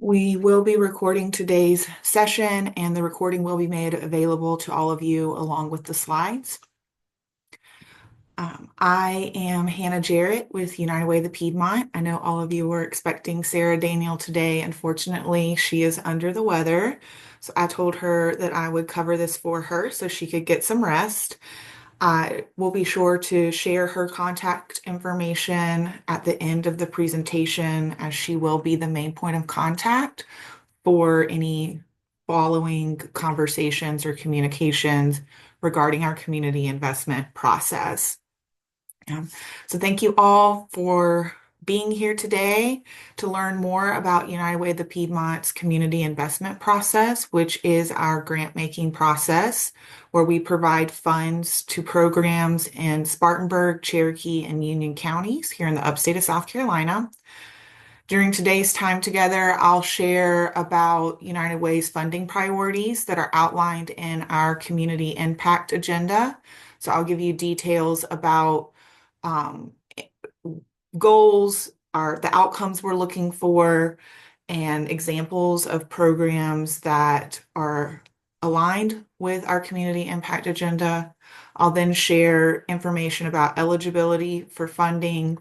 We will be recording today's session, and the recording will be made available to all of you along with the slides. I am Hannah Jarrett with United Way of the Piedmont. I know all of you were expecting Sarah Daniel today. Unfortunately, she is under the weather, so I told her that I would cover this for her so she could get some rest. I will be sure to share her contact information at the end of the presentation, as she will be the main point of contact for any following conversations or communications regarding our community investment process. So thank you all for being here today to learn more about United Way of the Piedmont's community investment process, which is our grant making process where we provide funds to programs in Spartanburg, Cherokee, and Union counties here in the upstate of South Carolina. During today's time together, I'll share about United Way's funding priorities that are outlined in our community impact agenda. So I'll give you details about um, goals, the outcomes we're looking for, and examples of programs that are aligned with our community impact agenda. I'll then share information about eligibility for funding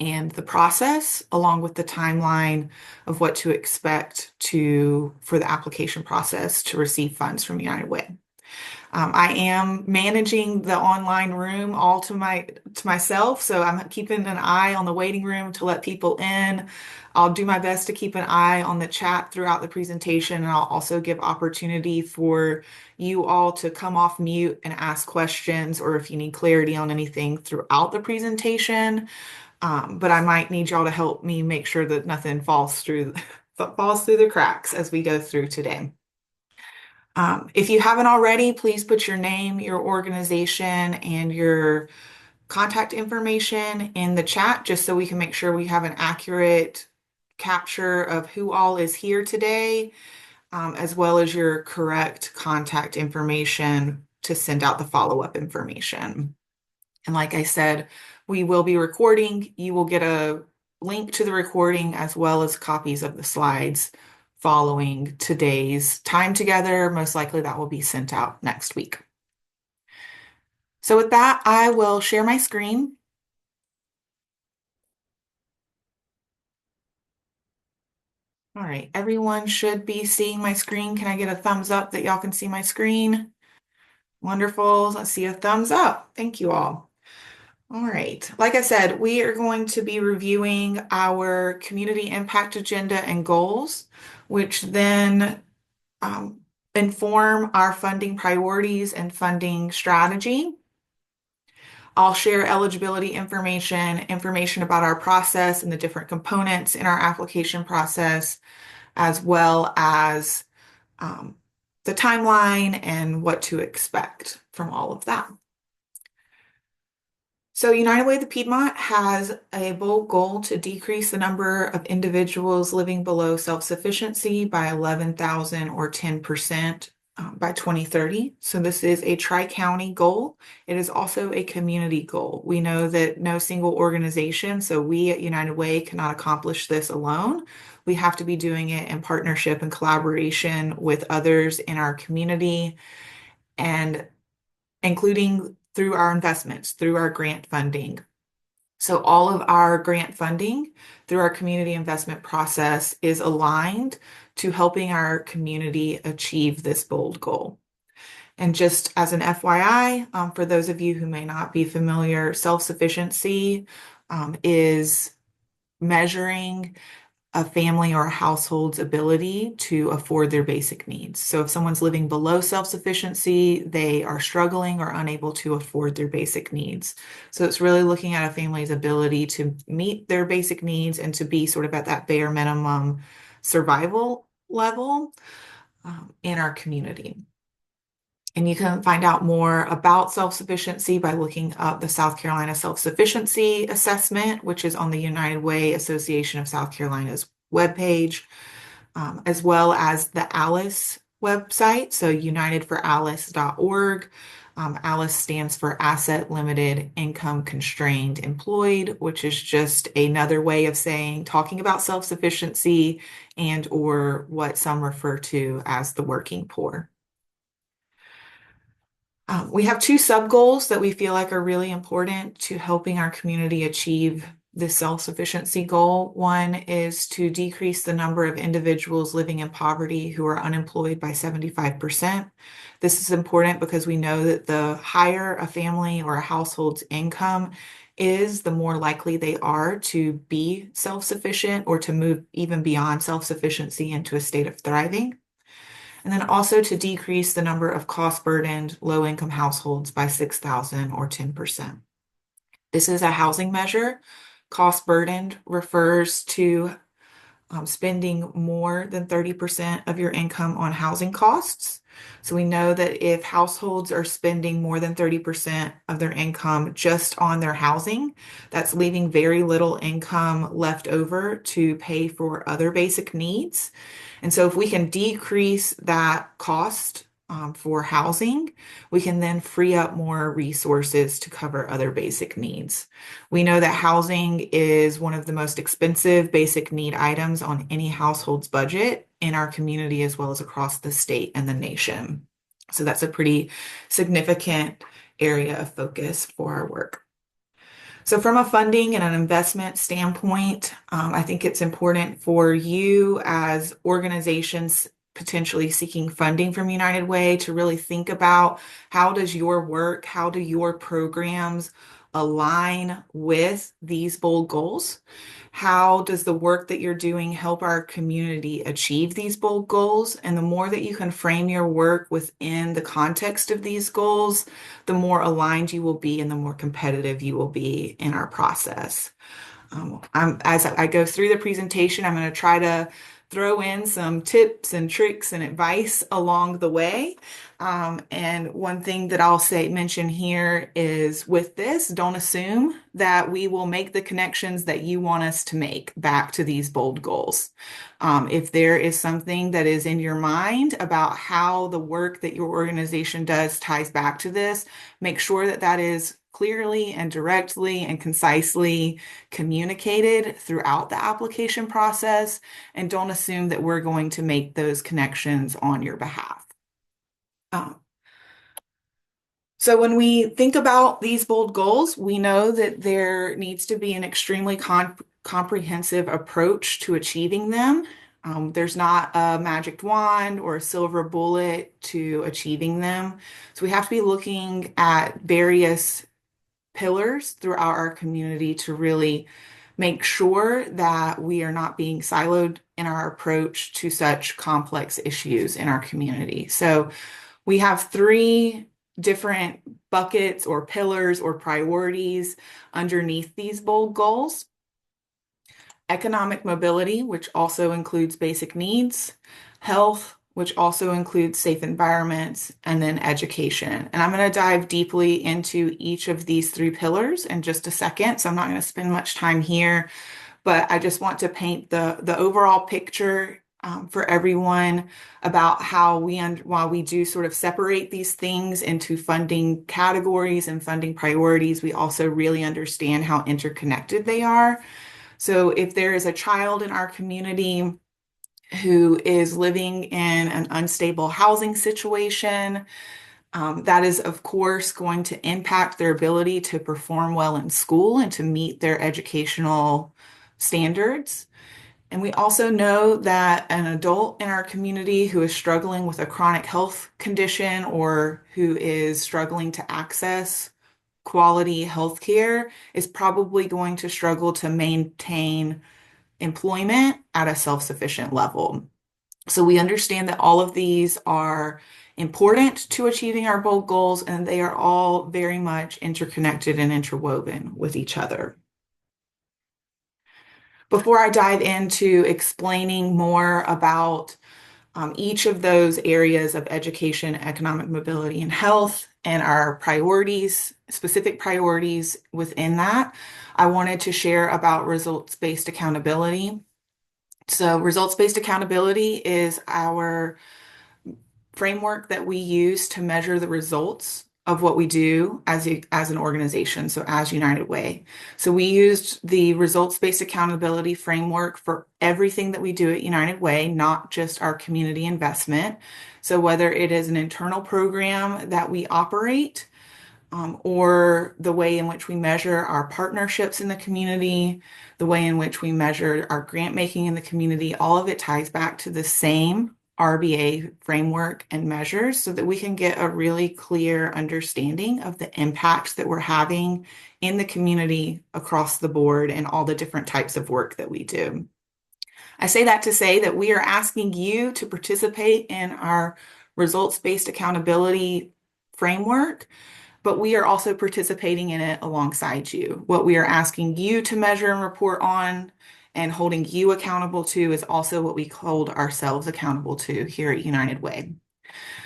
and the process, along with the timeline of what to expect for the application process to receive funds from United Way. I am managing the online room all to myself, so I'm keeping an eye on the waiting room to let people in. I'll do my best to keep an eye on the chat throughout the presentation, and I'll also give opportunity for you all to come off mute and ask questions, or if you need clarity on anything throughout the presentation. But I might need y'all to help me make sure that nothing falls through the cracks as we go through today. If you haven't already, please put your name, your organization, and your contact information in the chat just so we can make sure we have an accurate capture of who all is here today, as well as your correct contact information to send out the follow-up information. And like I said, we will be recording. You will get a link to the recording as well as copies of the slides following today's time together. Most likely that will be sent out next week. So with that, I will share my screen. All right, everyone should be seeing my screen. Can I get a thumbs up that y'all can see my screen? Wonderful. Let's see a thumbs up. Thank you all. All right. Like I said, we are going to be reviewing our community impact agenda and goals, which then inform our funding priorities and funding strategy. I'll share eligibility information about our process and the different components in our application process, as well as the timeline and what to expect from all of that. So United Way of the Piedmont has a bold goal to decrease the number of individuals living below self-sufficiency by 11,000 or 10% by 2030. So this is a tri-county goal. It is also a community goal. We know that no single organization, so we at United Way cannot accomplish this alone. We have to be doing it in partnership and collaboration with others in our community, and including through our investments, through our grant funding. So all of our grant funding through our community investment process is aligned to helping our community achieve this bold goal. And just as an FYI, for those of you who may not be familiar, self-sufficiency is measuring a family or a household's ability to afford their basic needs. So if someone's living below self-sufficiency, they are struggling or unable to afford their basic needs. So it's really looking at a family's ability to meet their basic needs and to be sort of at that bare minimum survival level in our community. And you can find out more about self-sufficiency by looking up the South Carolina Self-Sufficiency Assessment, which is on the United Way Association of South Carolina's webpage, as well as the ALICE website, so unitedforalice.org. ALICE stands for Asset Limited Income Constrained Employed, which is just another way of saying talking about self-sufficiency and or what some refer to as the working poor. We have two sub goals that we feel like are really important to helping our community achieve this self-sufficiency goal. One is to decrease the number of individuals living in poverty who are unemployed by 75%. This is important because we know that the higher a family or a household's income is, the more likely they are to be self-sufficient or to move even beyond self-sufficiency into a state of thriving. And then also to decrease the number of cost-burdened low-income households by 6,000 or 10%. This is a housing measure. Cost-burdened refers to spending more than 30% of your income on housing costs. So we know that if households are spending more than 30% of their income just on their housing, that's leaving very little income left over to pay for other basic needs. And so if we can decrease that cost for housing, we can then free up more resources to cover other basic needs. We know that housing is one of the most expensive basic need items on any household's budget in our community as well as across the state and the nation. So that's a pretty significant area of focus for our work. So from a funding and an investment standpoint, I think it's important for you as organizations potentially seeking funding from United Way to really think about how does your work, how do your programs align with these bold goals? How does the work that you're doing help our community achieve these bold goals? And the more that you can frame your work within the context of these goals, the more aligned you will be and the more competitive you will be in our process. As I go through the presentation, I'm going to try to throw in some tips and tricks and advice along the way. And one thing that I'll mention here is with this, don't assume that we will make the connections that you want us to make back to these bold goals. If there is something that is in your mind about how the work that your organization does ties back to this, make sure that that is clearly and directly and concisely communicated throughout the application process, and don't assume that we're going to make those connections on your behalf. So when we think about these bold goals, we know that there needs to be an extremely comprehensive approach to achieving them. There's not a magic wand or a silver bullet to achieving them. So we have to be looking at various pillars throughout our community to really make sure that we are not being siloed in our approach to such complex issues in our community. So we have three different buckets or pillars or priorities underneath these bold goals. Economic mobility, which also includes basic needs, health, which also includes safe environments, and then education. And I'm going to dive deeply into each of these three pillars in just a second, so I'm not going to spend much time here, but I just want to paint the overall picture for everyone about how while we do sort of separate these things into funding categories and funding priorities, we also really understand how interconnected they are. So if there is a child in our community who is living in an unstable housing situation, that is, of course, going to impact their ability to perform well in school and to meet their educational standards. And we also know that an adult in our community who is struggling with a chronic health condition or who is struggling to access quality health care is probably going to struggle to maintain employment at a self-sufficient level. So we understand that all of these are important to achieving our bold goals, and they are all very much interconnected and interwoven with each other. Before I dive into explaining more about each of those areas of education, economic mobility, and health, and our priorities, specific priorities within that, I wanted to share about results-based accountability. So results-based accountability is our framework that we use to measure the results of what we do as an organization, so as United Way. So we used the results-based accountability framework for everything that we do at United Way, not just our community investment. So whether it is an internal program that we operate, or the way in which we measure our partnerships in the community, the way in which we measure our grant making in the community, all of it ties back to the same RBA framework and measures so that we can get a really clear understanding of the impact that we're having in the community across the board and all the different types of work that we do. I say that to say that we are asking you to participate in our results-based accountability framework, but we are also participating in it alongside you. What we are asking you to measure and report on and holding you accountable to is also what we hold ourselves accountable to here at United Way.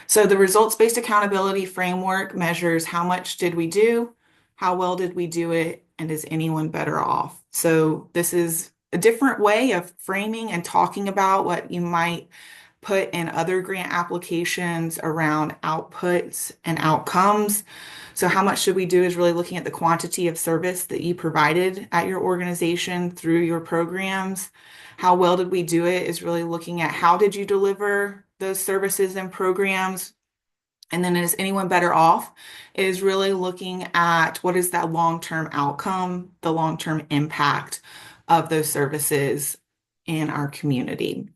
So the results-based accountability framework measures how much did we do, how well did we do it, and is anyone better off? So this is a different way of framing and talking about what you might put in other grant applications around outputs and outcomes. So how much should we do is really looking at the quantity of service that you provided at your organization through your programs. How well did we do it is really looking at how did you deliver those services and programs. And then is anyone better off? Is really looking at what is that long-term outcome, the long-term impact of those services in our community.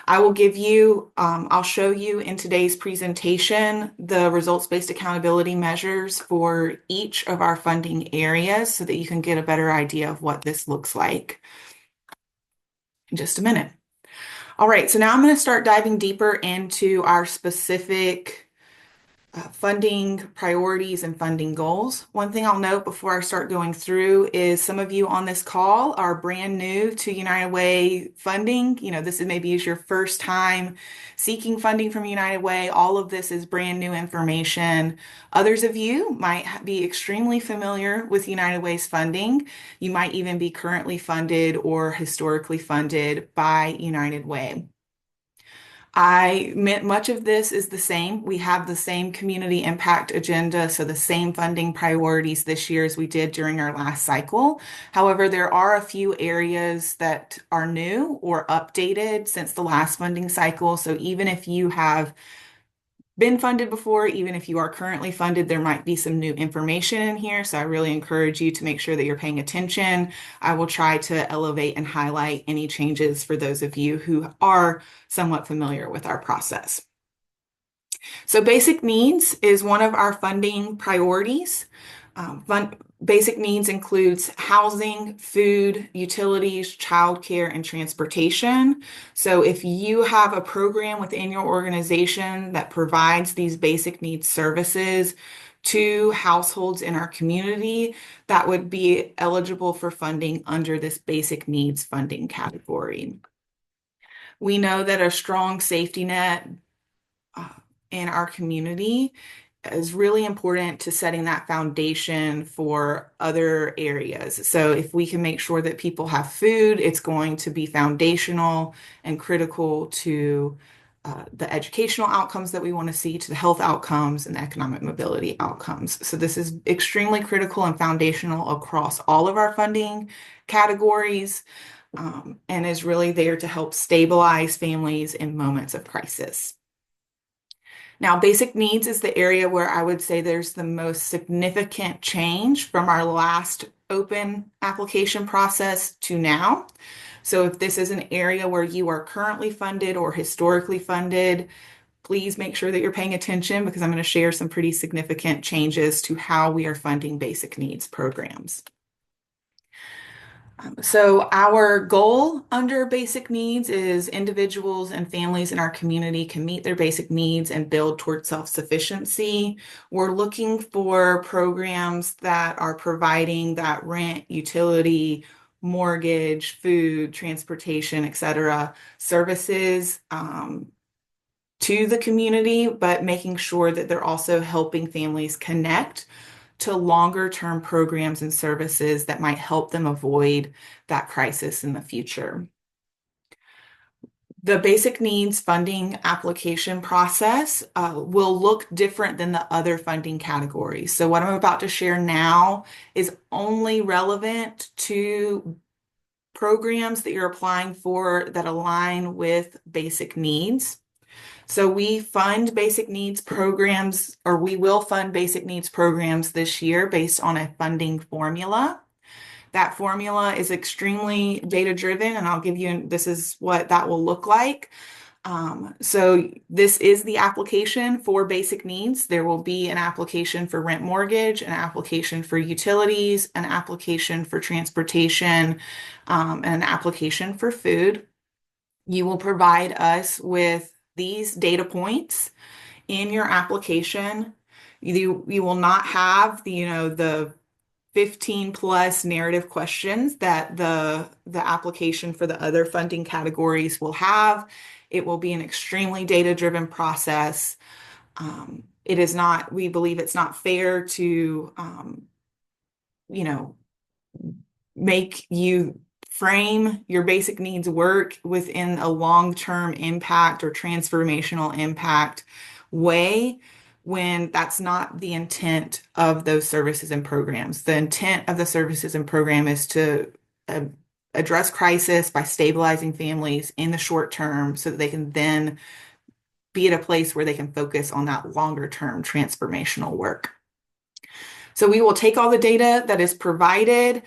I'll show you in today's presentation the results-based accountability measures for each of our funding areas so that you can get a better idea of what this looks like in just a minute. All right, so now I'm going to start diving deeper into our specific funding priorities and funding goals. One thing I'll note before I start going through is some of you on this call are brand new to United Way funding. This is maybe your first time seeking funding from United Way. All of this is brand new information. Others of you might be extremely familiar with United Way's funding. You might even be currently funded or historically funded by United Way. Much of this is the same. We have the same community impact agenda, so the same funding priorities this year as we did during our last cycle. However, there are a few areas that are new or updated since the last funding cycle. So even if you have been funded before, even if you are currently funded, there might be some new information in here. So I really encourage you to make sure that you're paying attention. I will try to elevate and highlight any changes for those of you who are somewhat familiar with our process. So basic needs is one of our funding priorities. Basic needs includes housing, food, utilities, childcare, and transportation. So if you have a program within your organization that provides these basic needs services to households in our community, that would be eligible for funding under this basic needs funding category. We know that a strong safety net in our community is really important to setting that foundation for other areas. So if we can make sure that people have food, it's going to be foundational and critical to the educational outcomes that we want to see, to the health outcomes and the economic mobility outcomes. So this is extremely critical and foundational across all of our funding categories, and is really there to help stabilize families in moments of crisis. Now, basic needs is the area where I would say there's the most significant change from our last open application process to now. So if this is an area where you are currently funded or historically funded, please make sure that you're paying attention because I'm going to share some pretty significant changes to how we are funding basic needs programs. So our goal under basic needs is individuals and families in our community can meet their basic needs and build toward self-sufficiency. We're looking for programs that are providing that rent, utility, mortgage, food, transportation, etc. services to the community, but making sure that they're also helping families connect to longer term programs and services that might help them avoid that crisis in the future. The basic needs funding application process will look different than the other funding categories. So what I'm about to share now is only relevant to programs that you're applying for that align with basic needs. So we fund basic needs programs, or we will fund basic needs programs this year based on a funding formula. That formula is extremely data driven, and I'll give you, this is what that will look like. So this is the application for basic needs. There will be an application for rent mortgage, an application for utilities, an application for transportation, and an application for food. You will provide us with these data points in your application. You will not have the 15 plus narrative questions that the application for the other funding categories will have. It will be an extremely data-driven process. It is not, we believe it's not fair to, you know, make you frame your basic needs work within a long-term impact or transformational impact way when that's not the intent of those services and programs. The intent of the services and program is to uh, address crisis by stabilizing families in the short term so that they can then be at a place where they can focus on that longer term transformational work. So we will take all the data that is provided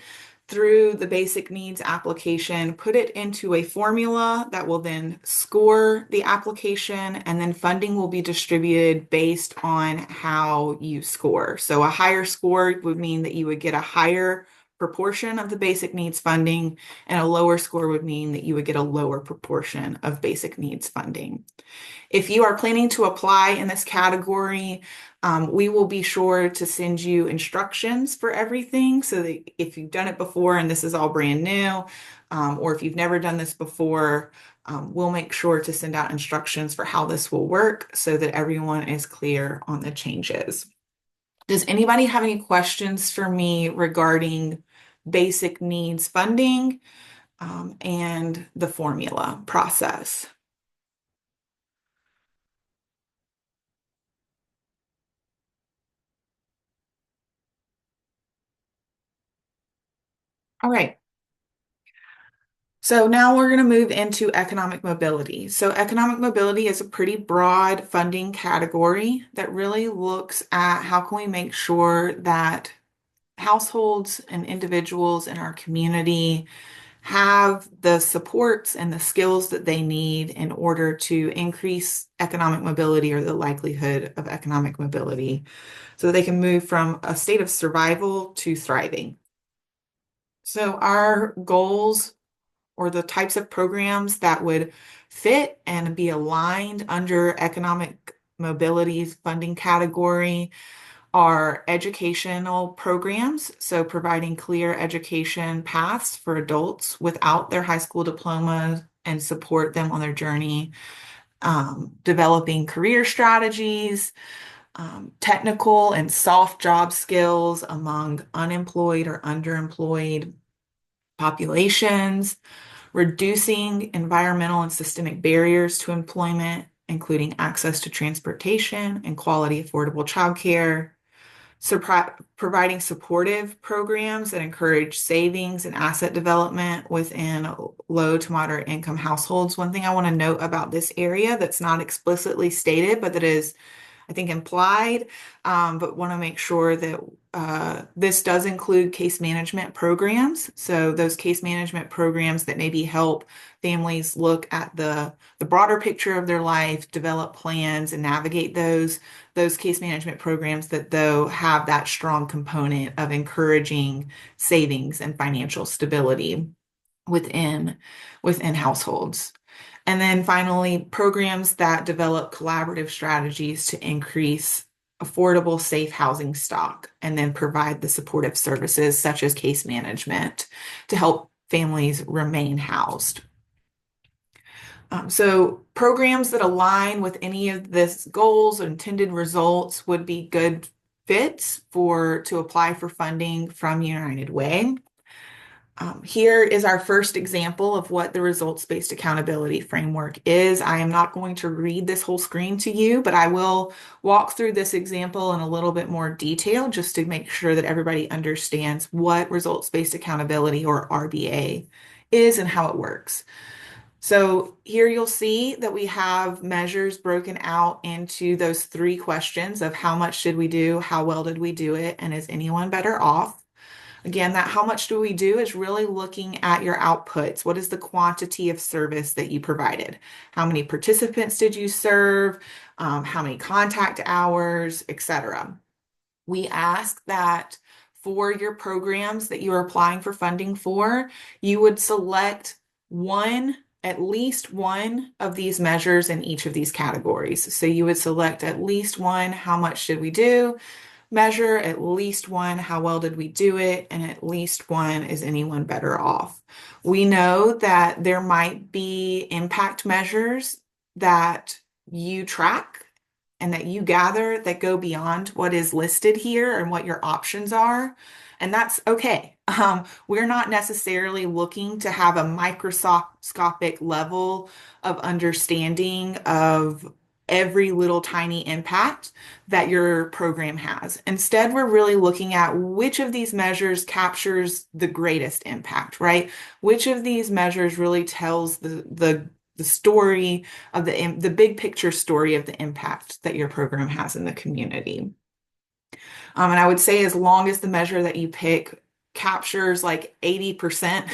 through the basic needs application, put it into a formula that will then score the application, and then funding will be distributed based on how you score. So a higher score would mean that you would get a higher proportion of the basic needs funding, and a lower score would mean that you would get a lower proportion of basic needs funding. If you are planning to apply in this category, we will be sure to send you instructions for everything so that if you've done it before and this is all brand new, or if you've never done this before, we'll make sure to send out instructions for how this will work so that everyone is clear on the changes. Does anybody have any questions for me regarding basic needs funding, and the formula process? All right. So now we're going to move into economic mobility. So economic mobility is a pretty broad funding category that really looks at how can we make sure that households and individuals in our community have the supports and the skills that they need in order to increase economic mobility or the likelihood of economic mobility so that they can move from a state of survival to thriving. So our goals or the types of programs that would fit and be aligned under economic mobility funding category are educational programs, so providing clear education paths for adults without their high school diploma and support them on their journey, developing career strategies, technical and soft job skills among unemployed or underemployed populations, reducing environmental and systemic barriers to employment, including access to transportation and quality, affordable childcare, providing supportive programs that encourage savings and asset development within low to moderate income households. One thing I want to note about this area that's not explicitly stated, but that is, I think, implied, but want to make sure that this does include case management programs. So those case management programs that maybe help families look at the broader picture of their life, develop plans, and navigate those case management programs that though have that strong component of encouraging savings and financial stability within households. And then finally, programs that develop collaborative strategies to increase affordable, safe housing stock, and then provide the supportive services such as case management to help families remain housed. So programs that align with any of this goals or intended results would be good fits to apply for funding from United Way. Here is our first example of what the results-based accountability framework is. I am not going to read this whole screen to you, but I will walk through this example in a little bit more detail just to make sure that everybody understands what results-based accountability, or RBA, is and how it works. So here you'll see that we have measures broken out into those three questions of how much did we do, how well did we do it, and is anyone better off? Again, that how much do we do is really looking at your outputs. What is the quantity of service that you provided? How many participants did you serve? How many contact hours, etc. We ask that for your programs that you are applying for funding for, you would select one, at least one of these measures in each of these categories. So you would select at least one, how much did we do? Measure at least one, how well did we do it? And at least one, is anyone better off? We know that there might be impact measures that you track and that you gather that go beyond what is listed here and what your options are. And that's okay. We're not necessarily looking to have a microscopic level of understanding of every little tiny impact that your program has. Instead, we're really looking at which of these measures captures the greatest impact, right? Which of these measures really tells the story of the big picture story of the impact that your program has in the community. And I would say as long as the measure that you pick captures like 80%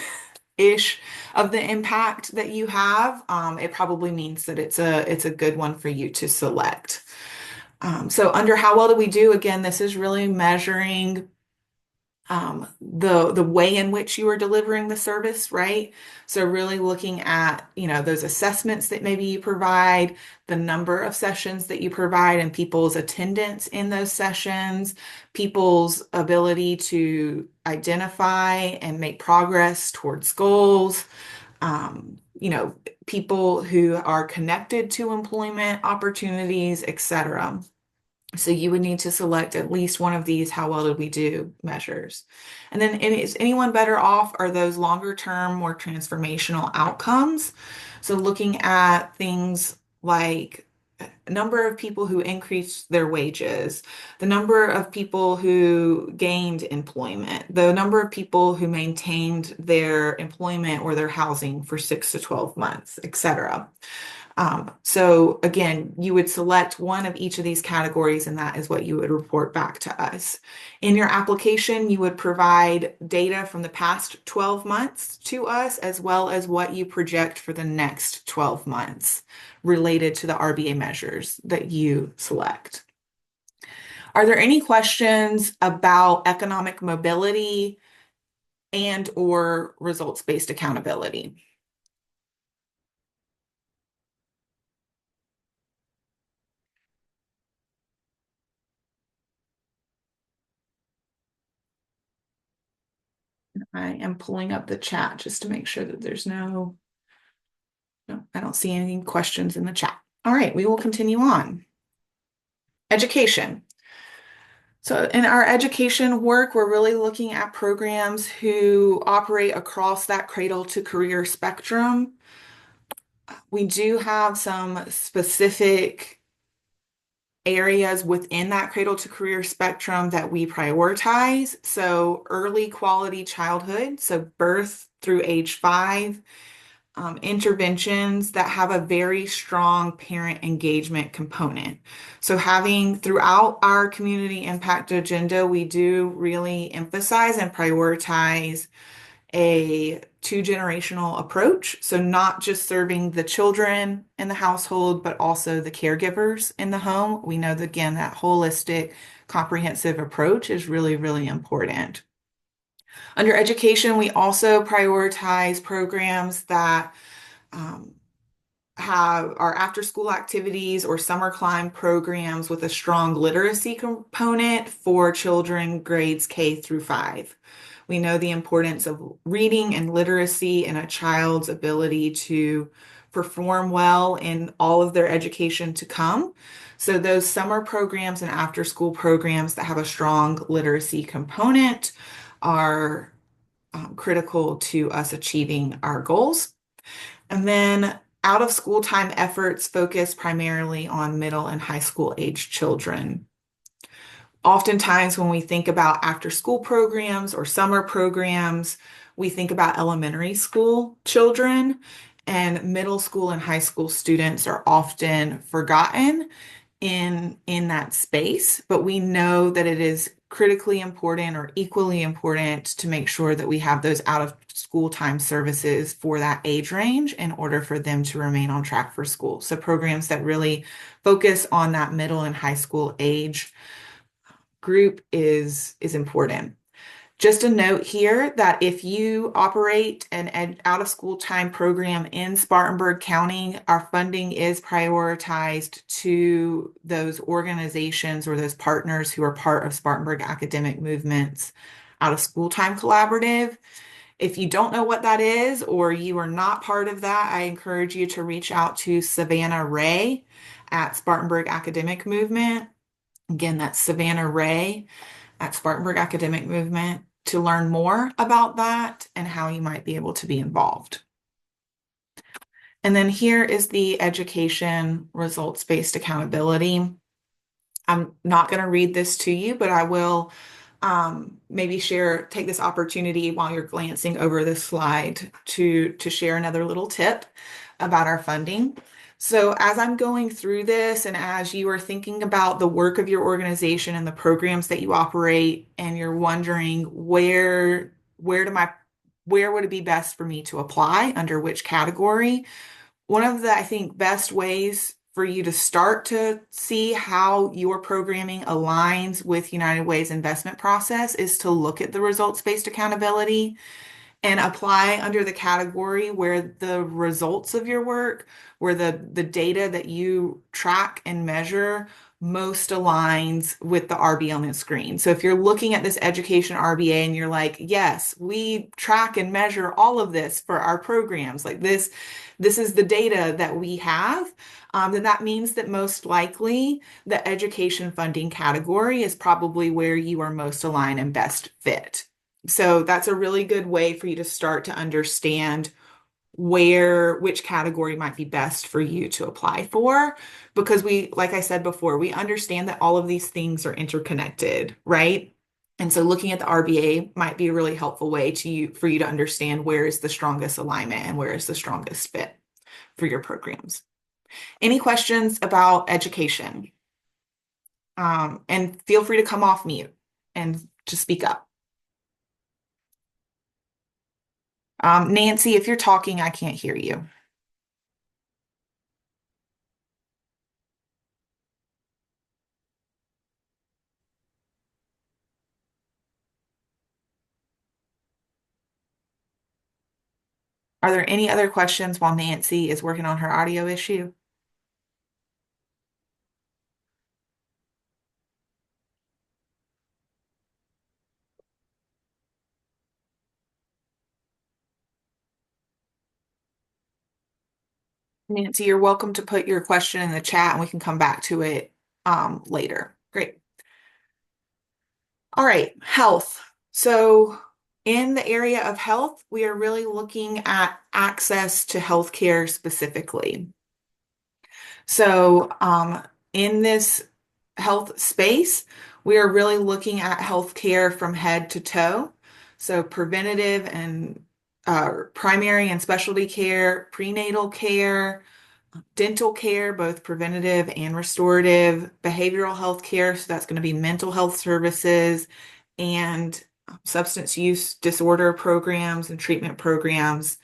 ish of the impact that you have, it probably means that it's a good one for you to select. So under how well do we do, again, this is really measuring the way in which you are delivering the service, right? So really looking at, those assessments that maybe you provide, the number of sessions that you provide, and people's attendance in those sessions, people's ability to identify and make progress towards goals, people who are connected to employment opportunities, etc. So you would need to select at least one of these how well did we do measures. And then is anyone better off are those longer term, more transformational outcomes. So looking at things like number of people who increased their wages, the number of people who gained employment, the number of people who maintained their employment or their housing for 6 to 12 months, etc. So again, you would select one of each of these categories, and that is what you would report back to us. In your application, you would provide data from the past 12 months to us, as well as what you project for the next 12 months related to the RBA measures that you select. Are there any questions about economic mobility and or results-based accountability? I am pulling up the chat just to make sure that there's no, I don't see any questions in the chat. All right, we will continue on. Education. So in our education work, we're really looking at programs who operate across that cradle to career spectrum. We do have some specific areas within that cradle to career spectrum that we prioritize. So early quality childhood, so birth through age 5, interventions that have a very strong parent engagement component. So having throughout our community impact agenda, we do really emphasize and prioritize a two-generational approach. So not just serving the children in the household, but also the caregivers in the home. We know that, again, that holistic, comprehensive approach is really, really important. Under education, we also prioritize programs that have our after-school activities or summer climb programs with a strong literacy component for children grades K through 5. We know the importance of reading and literacy in a child's ability to perform well in all of their education to come. So those summer programs and after-school programs that have a strong literacy component are critical to us achieving our goals. And then out of school time efforts focus primarily on middle and high school age children. Oftentimes, when we think about after school programs or summer programs, we think about elementary school children, and middle school and high school students are often forgotten in that space, but we know that it is critically important or equally important to make sure that we have those out of school time services for that age range in order for them to remain on track for school. So programs that really focus on that middle and high school age group is important. Just a note here that if you operate an out of school time program in Spartanburg County, our funding is prioritized to those organizations or those partners who are part of Spartanburg Academic Movement's out of school time collaborative. If you don't know what that is or you are not part of that, I encourage you to reach out to Savannah Ray at Spartanburg Academic Movement. Again, that's Savannah Ray at Spartanburg Academic Movement to learn more about that and how you might be able to be involved. And then here is the education results-based accountability. I'm not going to read this to you, but I will maybe take this opportunity while you're glancing over this slide to share another little tip about our funding. So as I'm going through this and as you are thinking about the work of your organization and the programs that you operate and you're wondering where would it be best for me to apply under which category, one of the, I think, best ways for you to start to see how your programming aligns with United Way's investment process is to look at the results-based accountability and apply under the category where the results of your work, where the data that you track and measure most aligns with the RBA on the screen. So if you're looking at this education RBA and you're like, yes, we track and measure all of this for our programs, like this is the data that we have, then that means that most likely the education funding category is probably where you are most aligned and best fit. So that's a really good way for you to start to understand which category might be best for you to apply for. Because like I said before, we understand that all of these things are interconnected, right? And so looking at the RBA might be a really helpful way for you to understand where is the strongest alignment and where is the strongest fit for your programs. Any questions about education? And feel free to come off mute and to speak up. Nancy, if you're talking, I can't hear you. Are there any other questions while Nancy is working on her audio issue? Nancy, you're welcome to put your question in the chat and we can come back to it later. Great. All right, health. So in the area of health, we are really looking at access to healthcare specifically. So in this health space, we are really looking at healthcare from head to toe. So preventative and primary and specialty care, prenatal care, dental care, both preventative and restorative, behavioral health care, so that's going to be mental health services, and substance use disorder programs and treatment programs.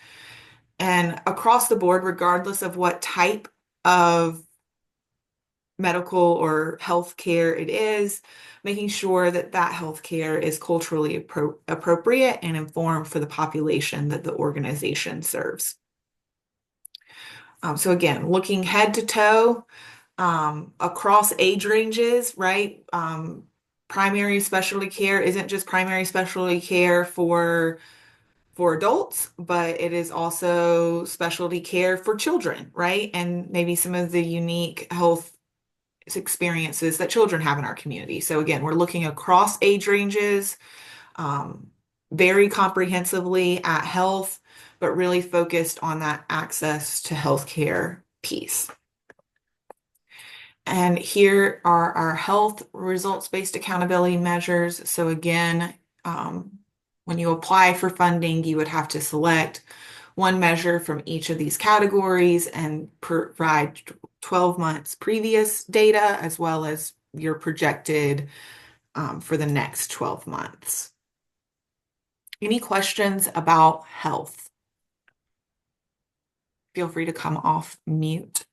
And across the board, regardless of what type of medical or health care it is, making sure that that health care is culturally appropriate and informed for the population that the organization serves. So again, looking head to toe across age ranges, right? Primary specialty care isn't just primary specialty care for adults, but it is also specialty care for children, right? And maybe some of the unique health experiences that children have in our community. So again, we're looking across age ranges, very comprehensively at health, but really focused on that access to healthcare piece. And here are our health results-based accountability measures. So again, when you apply for funding, you would have to select one measure from each of these categories and provide 12 months previous data as well as your projected for the next 12 months. Any questions about health? Feel free to come off mute.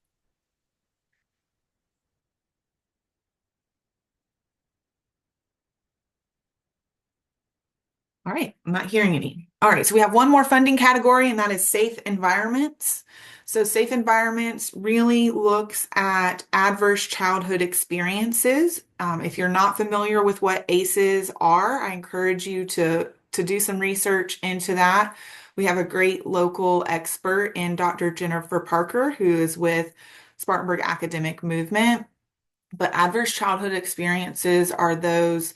All right, I'm not hearing any. All right, so we have one more funding category, and that is safe environments. So safe environments really looks at adverse childhood experiences. If you're not familiar with what ACEs are, I encourage you to do some research into that. We have a great local expert in Dr. Jennifer Parker, who is with Spartanburg Academic Movement. But adverse childhood experiences are those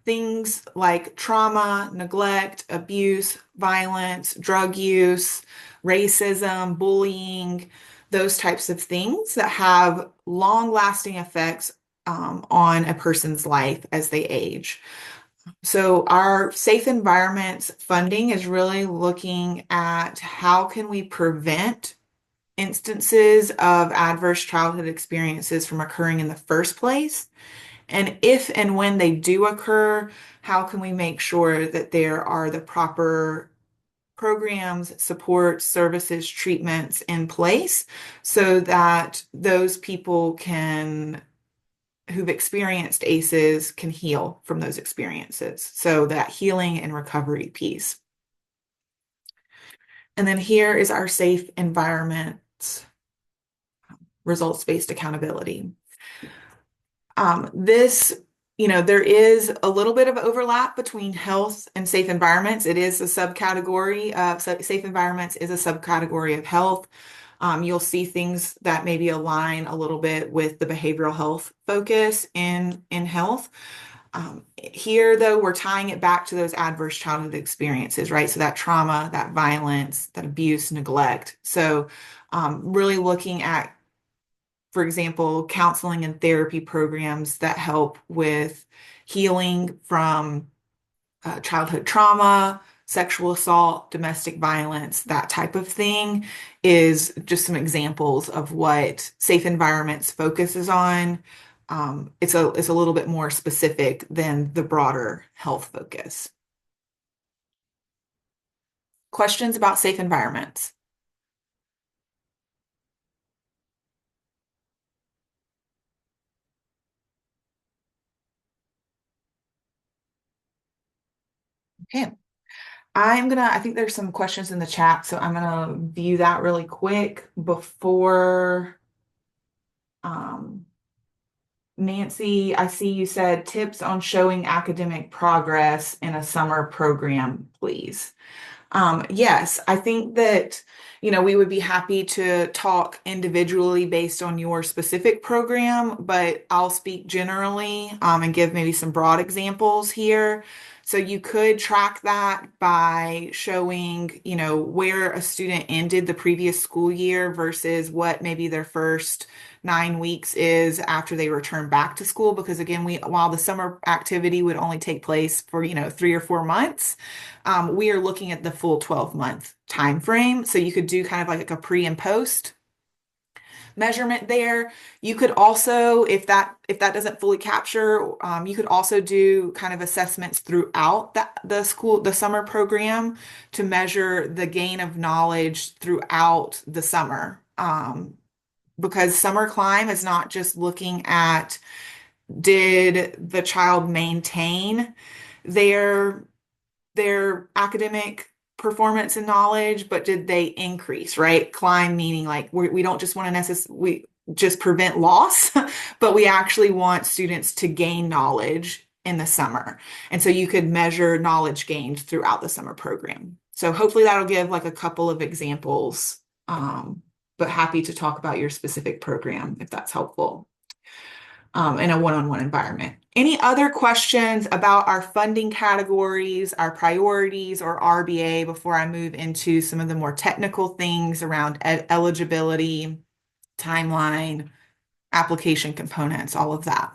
things like trauma, neglect, abuse, violence, drug use, racism, bullying, those types of things that have long-lasting effects on a person's life as they age. So our safe environments funding is really looking at how can we prevent instances of adverse childhood experiences from occurring in the first place. And if and when they do occur, how can we make sure that there are the proper programs, support, services, treatments in place so that those people who've experienced ACEs can heal from those experiences. So that healing and recovery piece. And then here is our safe environment results-based accountability. There is a little bit of overlap between health and safe environments. It is a subcategory of safe environments is a subcategory of health. You'll see things that maybe align a little bit with the behavioral health focus in health. Here, though, we're tying it back to those adverse childhood experiences, right? So that trauma, that violence, that abuse, neglect. So really looking at, for example, counseling and therapy programs that help with healing from childhood trauma, sexual assault, domestic violence, that type of thing is just some examples of what safe environments focuses on. It's a little bit more specific than the broader health focus. Questions about safe environments? Okay. I think there's some questions in the chat, so I'm gonna view that really quick before Nancy, I see you said tips on showing academic progress in a summer program, please. Yes, I think that, we would be happy to talk individually based on your specific program, but I'll speak generally, and give maybe some broad examples here. So you could track that by showing, where a student ended the previous school year versus what maybe their first 9 weeks is after they return back to school. Because again, while the summer activity would only take place for, 3 or 4 months, we are looking at the full 12-month time frame. So you could do kind of like a pre and post measurement there. You could also, if that doesn't fully capture, you could also do kind of assessments throughout the summer program to measure the gain of knowledge throughout the summer. Because summer climb is not just looking at did the child maintain their academic performance and knowledge, but did they increase, right? Climb meaning like we don't just want to we just prevent loss, but we actually want students to gain knowledge in the summer. And so you could measure knowledge gained throughout the summer program. So hopefully that'll give like a couple of examples, but happy to talk about your specific program if that's helpful. in a one-on-one environment. Any other questions about our funding categories, our priorities, or RBA before I move into some of the more technical things around eligibility, timeline, application components, all of that?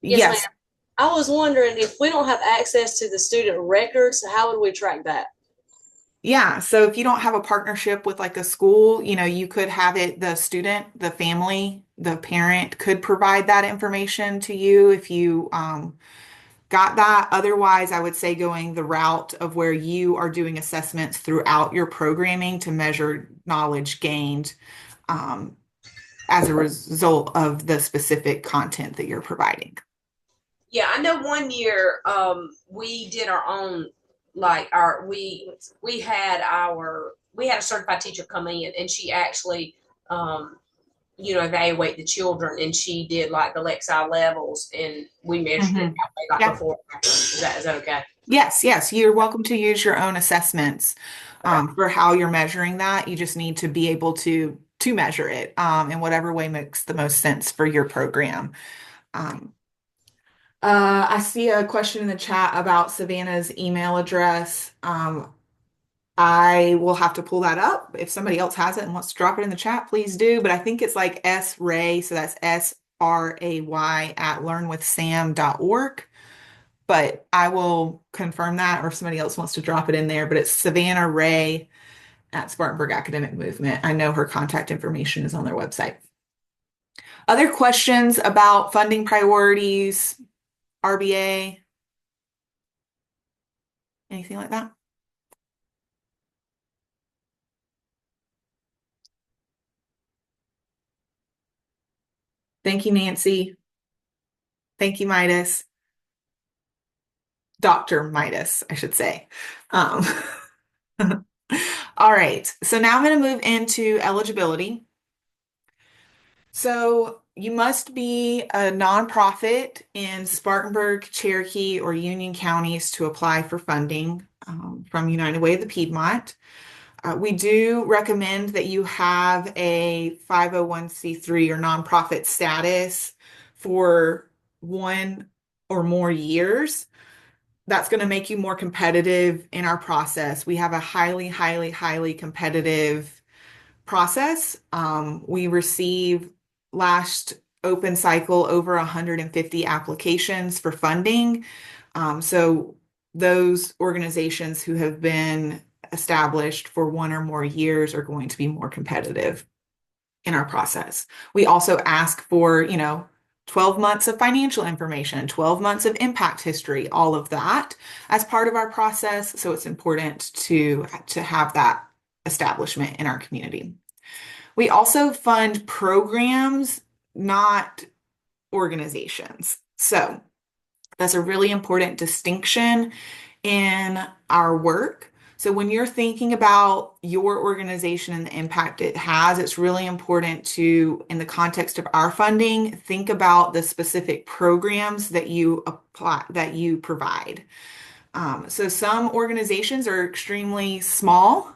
Yes, ma'am. Yes. I was wondering if we don't have access to the student records, how would we track that? Yeah, so if you don't have a partnership with like a school, you could have it, the student, the family, the parent could provide that information to you if you got that. Otherwise, I would say going the route of where you are doing assessments throughout your programming to measure knowledge gained um, as a result of the specific content that you're providing. Yeah, I know one year we did our own like our we had a certified teacher come in and she actually um evaluate the children and she did like the Lexile levels and we measured it Mhm. like Yeah. before and after. Is that okay? Yes, yes, you're welcome to use your own assessments Okay. for how you're measuring that. You just need to be able to measure it in whatever way makes the most sense for your program. Um, I see a question in the chat about Savannah's email address. I will have to pull that up. If somebody else has it and wants to drop it in the chat, please do. But I think it's like sray, so that's SRAY at learnwithsam.org. But I will confirm that, or if somebody else wants to drop it in there. But it's Savannah Ray at Spartanburg Academic Movement. I know her contact information is on their website. Other questions about funding priorities, RBA, anything like that? Thank you, Nancy. Thank you, Midas. Dr. Midas, I should say. Um, all right, so now I'm going to move into eligibility. So you must be a nonprofit in Spartanburg, Cherokee, or Union counties to apply for funding from United Way of the Piedmont. We do recommend that you have a 501c3 or nonprofit status for 1 or more years. That's going to make you more competitive in our process. We have a highly, highly, highly competitive process. We receive last open cycle over 150 applications for funding. So those organizations who have been established for 1 or more years are going to be more competitive in our process. We also ask for, 12 months of financial information, 12 months of impact history, all of that as part of our process. So it's important to have that establishment in our community. We also fund programs, not organizations. So that's a really important distinction in our work. So when you're thinking about your organization and the impact it has, it's really important to, in the context of our funding, think about the specific programs that you apply, that you provide. So some organizations are extremely small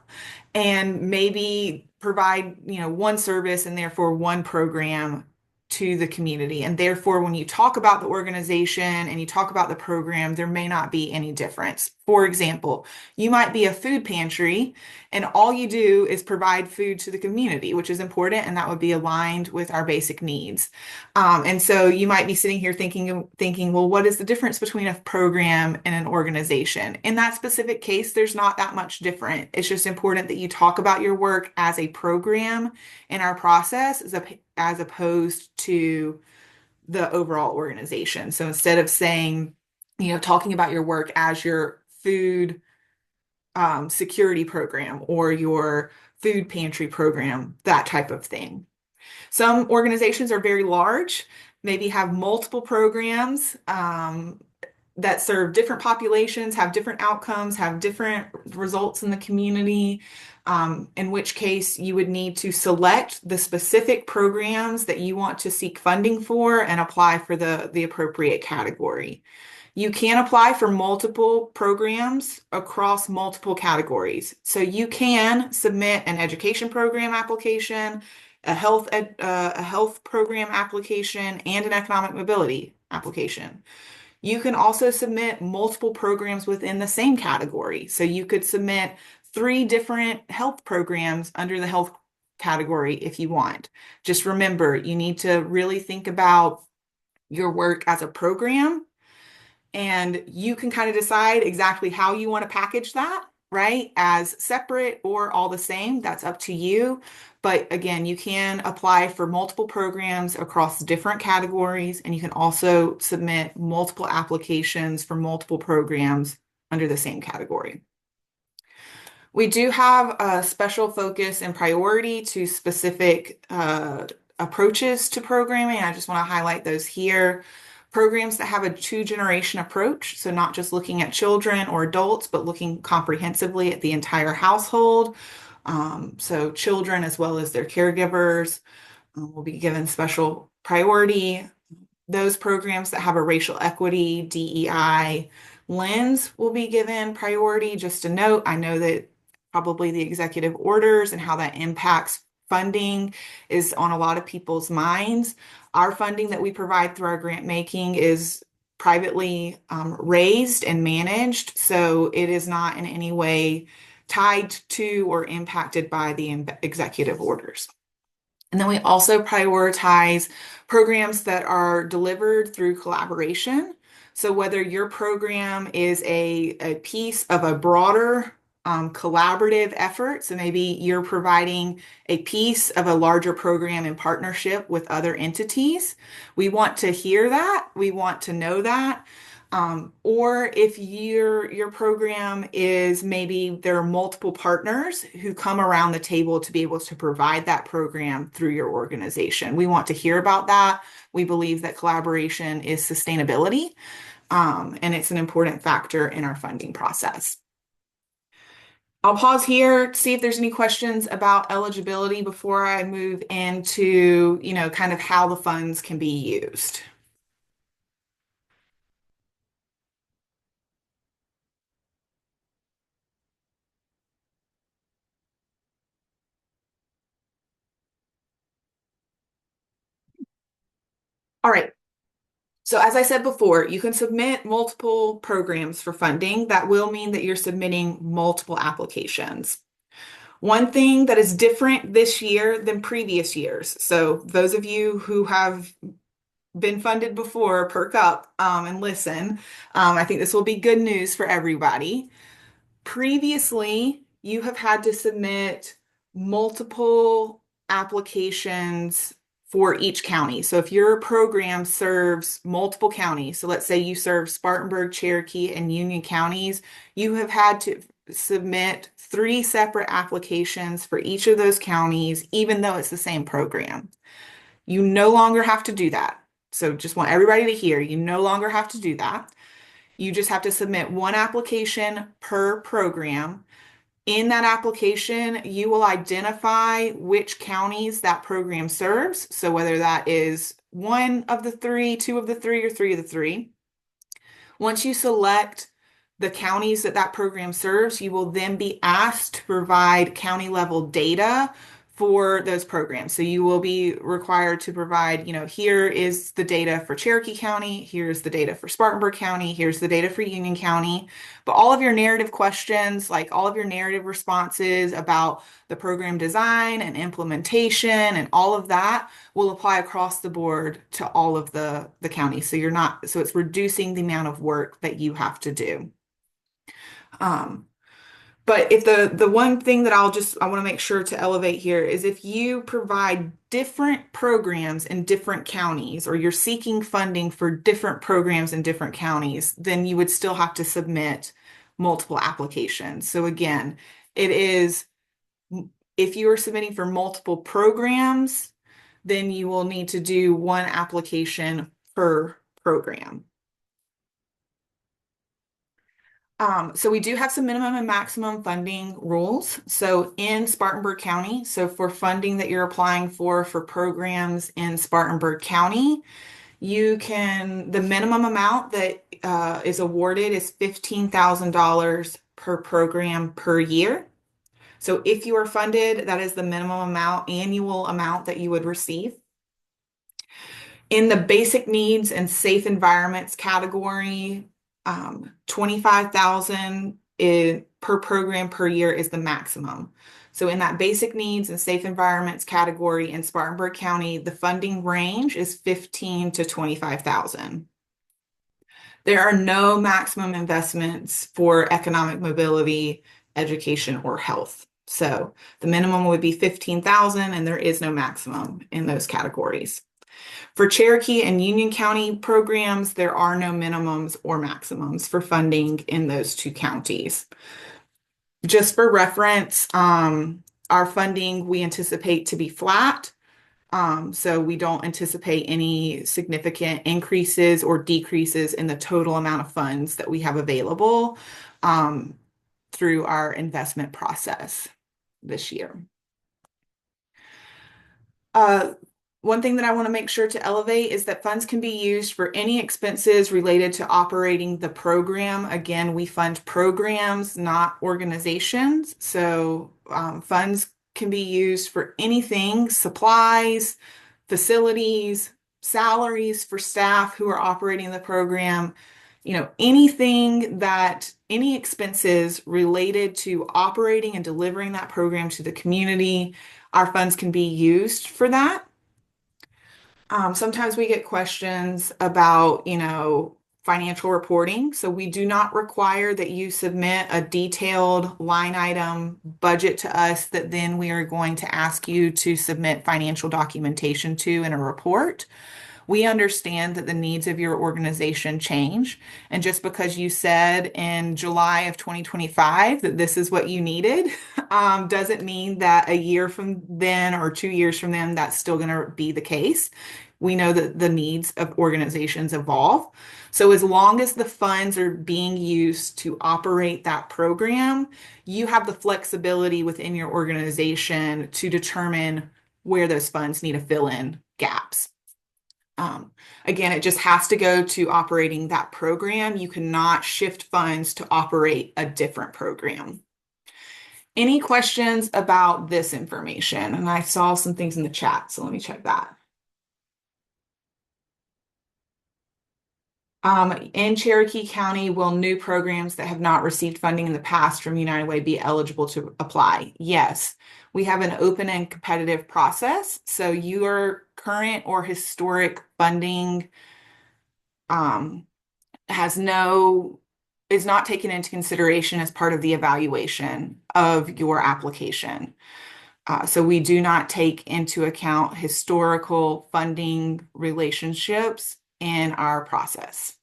and maybe provide, one service and therefore one program to the community. And therefore, when you talk about the organization and you talk about the program, there may not be any difference. For example, you might be a food pantry and all you do is provide food to the community, which is important, and that would be aligned with our basic needs. And so you might be sitting here thinking, well, what is the difference between a program and an organization? In that specific case, there's not that much different. It's just important that you talk about your work as a program in our process as opposed to the overall organization. So instead of saying, talking about your work as your food security program or your food pantry program, that type of thing. Some organizations are very large, maybe have multiple programs that serve different populations, have different outcomes, have different results in the community, in which case you would need to select the specific programs that you want to seek funding for and apply for the appropriate category. You can apply for multiple programs across multiple categories. So you can submit an education program application, a health program application, and an economic mobility application. You can also submit multiple programs within the same category. So you could submit three different health programs under the health category if you want. Just remember, you need to really think about your work as a program, and you can kind of decide exactly how you want to package that, right? As separate or all the same, that's up to you. But again, you can apply for multiple programs across different categories, and you can also submit multiple applications for multiple programs under the same category. We do have a special focus and priority to specific approaches to programming. I just want to highlight those here. Programs that have a two-generation approach, so not just looking at children or adults, but looking comprehensively at the entire household. So children as well as their caregivers will be given special priority. Those programs that have a racial equity, DEI lens will be given priority. Just a note, I know that probably the executive orders and how that impacts funding is on a lot of people's minds. Our funding that we provide through our grant making is privately raised and managed, so it is not in any way tied to or impacted by the executive orders. And then we also prioritize programs that are delivered through collaboration. So whether your program is a piece of a broader collaborative effort, so maybe you're providing a piece of a larger program in partnership with other entities, we want to hear that. We want to know that. Or if your program is maybe there are multiple partners who come around the table to be able to provide that program through your organization. We want to hear about that. We believe that collaboration is sustainability, and it's an important factor in our funding process. I'll pause here to see if there's any questions about eligibility before I move into, kind of how the funds can be used. All right. So as I said before, you can submit multiple programs for funding. That will mean that you're submitting multiple applications. One thing that is different this year than previous years. So those of you who have been funded before, perk up and listen. I think this will be good news for everybody. Previously, you have had to submit multiple applications for each county. So if your program serves multiple counties, so let's say you serve Spartanburg, Cherokee, and Union counties, you have had to submit three separate applications for each of those counties, even though it's the same program. You no longer have to do that. So just want everybody to hear, you no longer have to do that. You just have to submit one application per program. In that application, you will identify which counties that program serves. So whether that is one of the three, two of the three, or three of the three. Once you select the counties that that program serves, you will then be asked to provide county level data for those programs. So you will be required to provide, here is the data for Cherokee County, here's the data for Spartanburg County, here's the data for Union County. But all of your narrative questions, like all of your narrative responses about the program design and implementation and all of that will apply across the board to all of the counties. So it's reducing the amount of work that you have to do. But if the one thing that I want to make sure to elevate here is if you provide different programs in different counties, or you're seeking funding for different programs in different counties, then you would still have to submit multiple applications. So again, if you are submitting for multiple programs, then you will need to do one application per program. So we do have some minimum and maximum funding rules. So in Spartanburg County, so for funding that you're applying for programs in Spartanburg County, the minimum amount that is awarded is $15,000 per program per year. So if you are funded, that is the minimum amount, annual amount that you would receive. In the basic needs and safe environments category, 25,000 per program per year is the maximum. So in that basic needs and safe environments category in Spartanburg County, the funding range is 15 to 25,000. There are no maximum investments for economic mobility, education, or health. So the minimum would be 15,000 and there is no maximum in those categories. For Cherokee and Union County programs, there are no minimums or maximums for funding in those two counties. Just for reference, our funding we anticipate to be flat. So we don't anticipate any significant increases or decreases in the total amount of funds that we have available through our investment process this year. One thing that I want to make sure to elevate is that funds can be used for any expenses related to operating the program. Again, we fund programs, not organizations. So funds can be used for anything, supplies, facilities, salaries for staff who are operating the program, anything that any expenses related to operating and delivering that program to the community, our funds can be used for that. Sometimes we get questions about, financial reporting. So we do not require that you submit a detailed line item budget to us that then we are going to ask you to submit financial documentation to in a report. We understand that the needs of your organization change. And just because you said in July of 2025 that this is what you needed, doesn't mean that a year from then or 2 years from then, that's still going to be the case. We know that the needs of organizations evolve. So as long as the funds are being used to operate that program, you have the flexibility within your organization to determine where those funds need to fill in gaps. Again, it just has to go to operating that program. You cannot shift funds to operate a different program. Any questions about this information? And I saw some things in the chat, so let me check that. In Cherokee County, will new programs that have not received funding in the past from United Way be eligible to apply? Yes. We have an open and competitive process. So your current or historic funding is not taken into consideration as part of the evaluation of your application. So we do not take into account historical funding relationships in our process.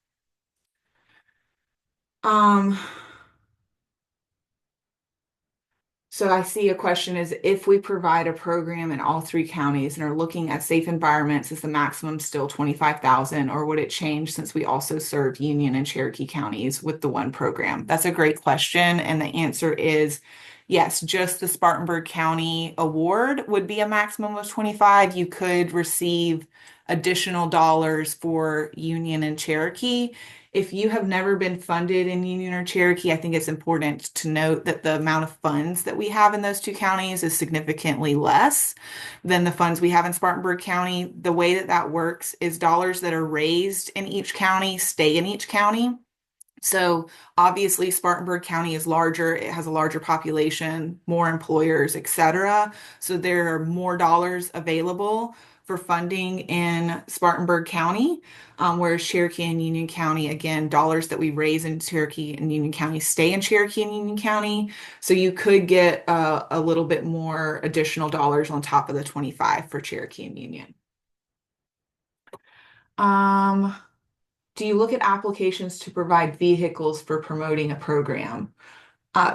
So I see a question is if we provide a program in all three counties and are looking at safe environments, is the maximum still 25,000 or would it change since we also serve Union and Cherokee counties with the one program? That's a great question. And the answer is yes, just the Spartanburg County award would be a maximum of 25. You could receive additional dollars for Union and Cherokee. If you have never been funded in Union or Cherokee, I think it's important to note that the amount of funds that we have in those two counties is significantly less than the funds we have in Spartanburg County. The way that that works is dollars that are raised in each county stay in each county. So obviously Spartanburg County is larger, it has a larger population, more employers, etc. So there are more dollars available for funding in Spartanburg County, whereas Cherokee and Union County, again, dollars that we raise in Cherokee and Union County stay in Cherokee and Union County. So you could get a little bit more additional dollars on top of the 25 for Cherokee and Union. Do you look at applications to provide vehicles for promoting a program?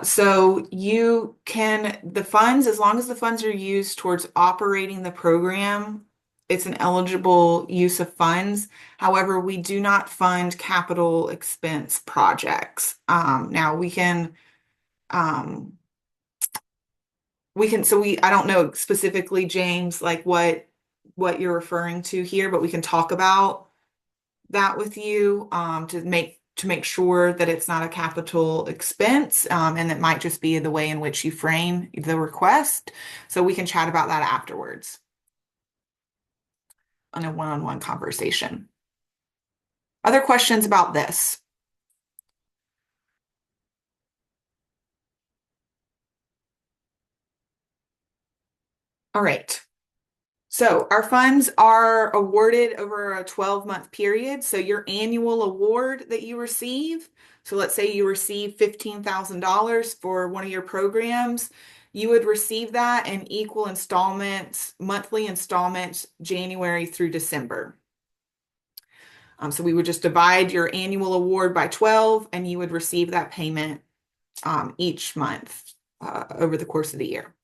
So you can, the funds, as long as the funds are used towards operating the program, it's an eligible use of funds. However, we do not fund capital expense projects. Now I don't know specifically, James, like what you're referring to here, but we can talk about that with you to make to make sure that it's not a capital expense, and it might just be the way in which you frame the request. So we can chat about that afterwards on a one-on-one conversation. Other questions about this? All right. So our funds are awarded over a 12-month period. So your annual award that you receive, so let's say you receive $15,000 for one of your programs, you would receive that in equal installments, monthly installments, January through December. So we would just divide your annual award by 12, and you would receive that payment each month over the course of the year.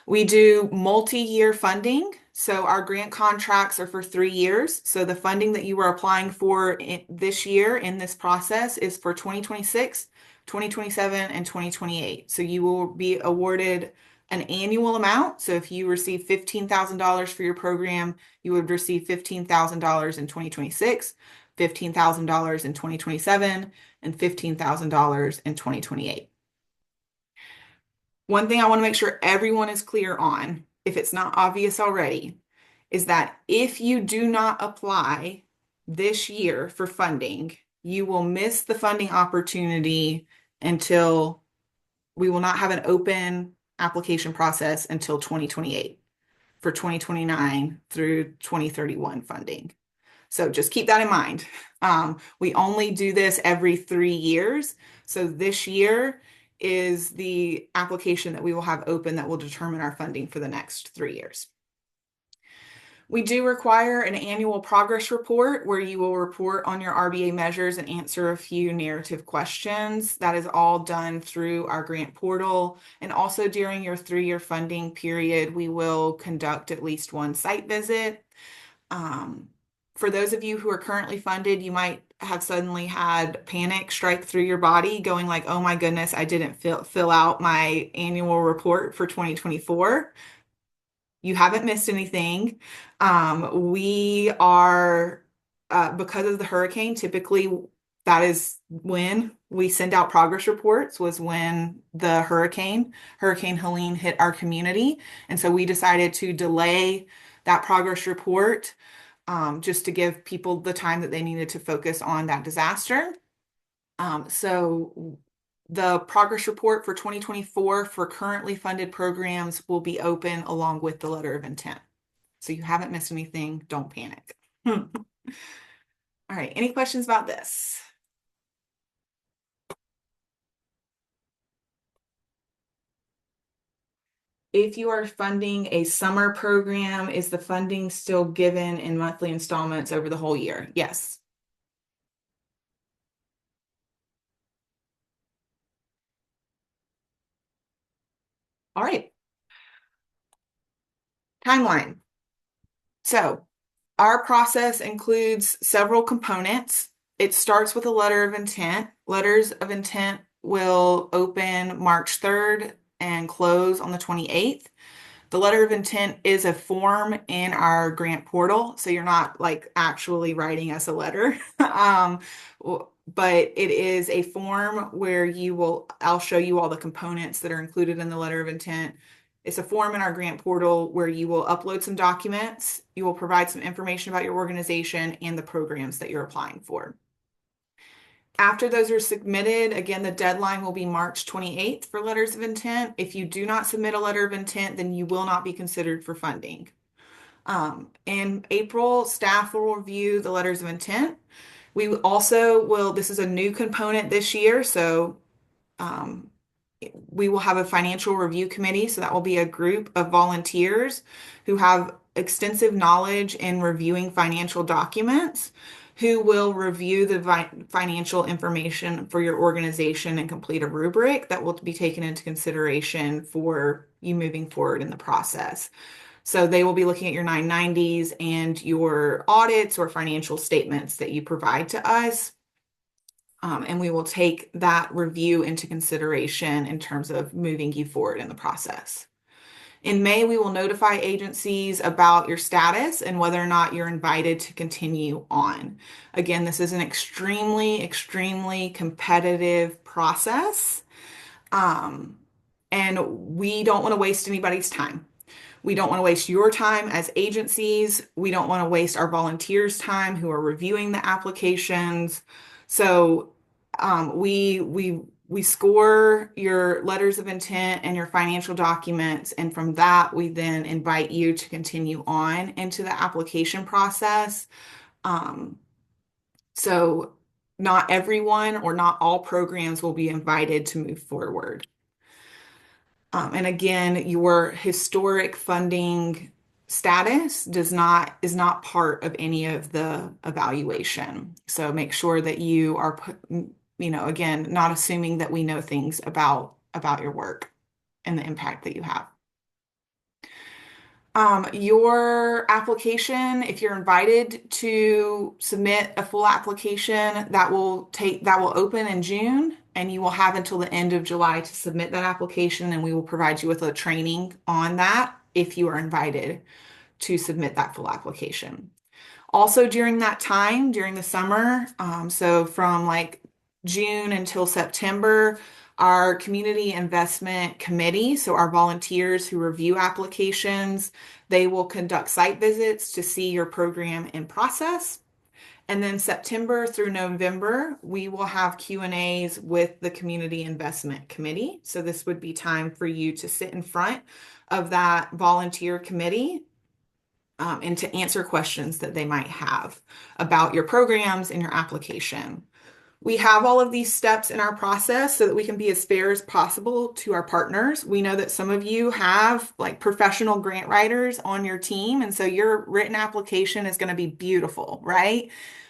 We do multi-year funding. So our grant contracts are for 3 years. So the funding that you are applying for this year in this process is for 2026, 2027, and 2028. So you will be awarded an annual amount. So if you receive $15,000 for your program, you would receive $15,000 in 2026, $15,000 in 2027, and $15,000 in 2028. One thing I want to make sure everyone is clear on, if it's not obvious already, is that if you do not apply this year for funding, you will miss the funding opportunity until we will not have an open application process until 2028 for 2029 through 2031 funding. So just keep that in mind. We only do this every 3 years. So this year is the application that we will have open that will determine our funding for the next 3 years. We do require an annual progress report where you will report on your RBA measures and answer a few narrative questions. That is all done through our grant portal. And also during your 3-year funding period, we will conduct at least one site visit. For those of you who are currently funded, you might have suddenly had panic strike through your body going like, oh my goodness, I didn't fill out my annual report for 2024. You haven't missed anything. We are, because of the hurricane, typically that is when we send out progress reports, was when the Hurricane Helene hit our community. And so we decided to delay that progress report just to give people the time that they needed to focus on that disaster. So the progress report for 2024 for currently funded programs will be open along with the letter of intent. So you haven't missed anything, don't panic. All right, any questions about this? If you are funding a summer program, is the funding still given in monthly installments over the whole year? Yes. All right. Timeline. So our process includes several components. It starts with a letter of intent. Letters of intent will open March 3rd and close on the 28th. The letter of intent is a form in our grant portal, so you're not like actually writing us a letter. But it is a form where I'll show you all the components that are included in the letter of intent. It's a form in our grant portal where you will upload some documents, you will provide some information about your organization and the programs that you're applying for. After those are submitted, again, the deadline will be March 28th for letters of intent. If you do not submit a letter of intent, then you will not be considered for funding. In April, staff will review the letters of intent. We also will, this is a new component this year, so we will have a financial review committee. So that will be a group of volunteers who have extensive knowledge in reviewing financial documents, who will review the financial information for your organization and complete a rubric that will be taken into consideration for you moving forward in the process. So they will be looking at your 990s and your audits or financial statements that you provide to us. And we will take that review into consideration in terms of moving you forward in the process. In May, we will notify agencies about your status and whether or not you're invited to continue on. Again, this is an extremely, extremely competitive process. Um, and we don't want to waste anybody's time. We don't want to waste your time as agencies. We don't want to waste our volunteers' time who are reviewing the applications. So we score your letters of intent and your financial documents, and from that we then invite you to continue on into the application process. Um, so not everyone or not all programs will be invited to move forward. And again, your historic funding status is not part of any of the evaluation. So make sure that you are again, not assuming that we know things about your work and the impact that you have. Your application, if you're invited to submit a full application, that will open in June, and you will have until the end of July to submit that application, and we will provide you with a training on that if you are invited to submit that full application. Also, during that time, during the summer, so from like June until September, our community investment committee, so our volunteers who review applications, they will conduct site visits to see your program in process. And then September through November, we will have Q&As with the community investment committee. So this would be time for you to sit in front of that volunteer committee and to answer questions that they might have about your programs and your application. We have all of these steps in our process so that we can be as fair as possible to our partners. We know that some of you have like professional grant writers on your team, and so your written application is going to be beautiful, right?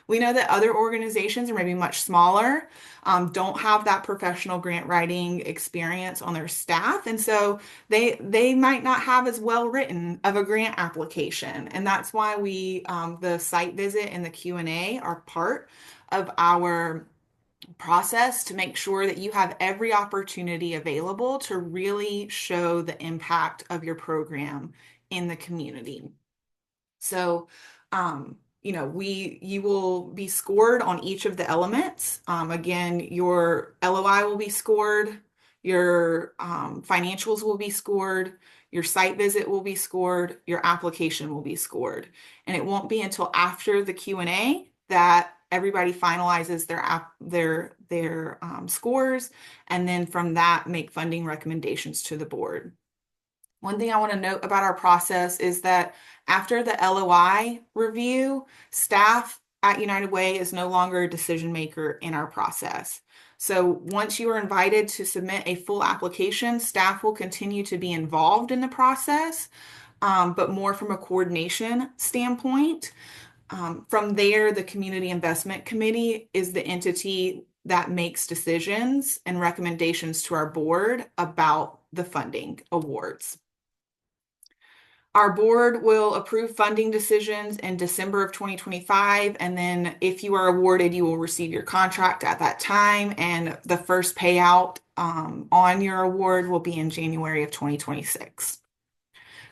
We know that other organizations are maybe much smaller, don't have that professional grant writing experience on their staff, and so they might not have as well written of a grant application, and that's why the site visit and the Q&A are part of our process to make sure that you have every opportunity available to really show the impact of your program in the community. So, you will be scored on each of the elements. Again, your LOI will be scored, your financials will be scored, your site visit will be scored, your application will be scored. And it won't be until after the Q&A that everybody finalizes their scores, and then from that make funding recommendations to the board. One thing I want to note about our process is that after the LOI review, staff at United Way is no longer a decision maker in our process. So once you are invited to submit a full application, staff will continue to be involved in the process, but more from a coordination standpoint. From there, the Community Investment Committee is the entity that makes decisions and recommendations to our board about the funding awards. Our board will approve funding decisions in December of 2025, and then if you are awarded, you will receive your contract at that time, and the first payout on your award will be in January of 2026.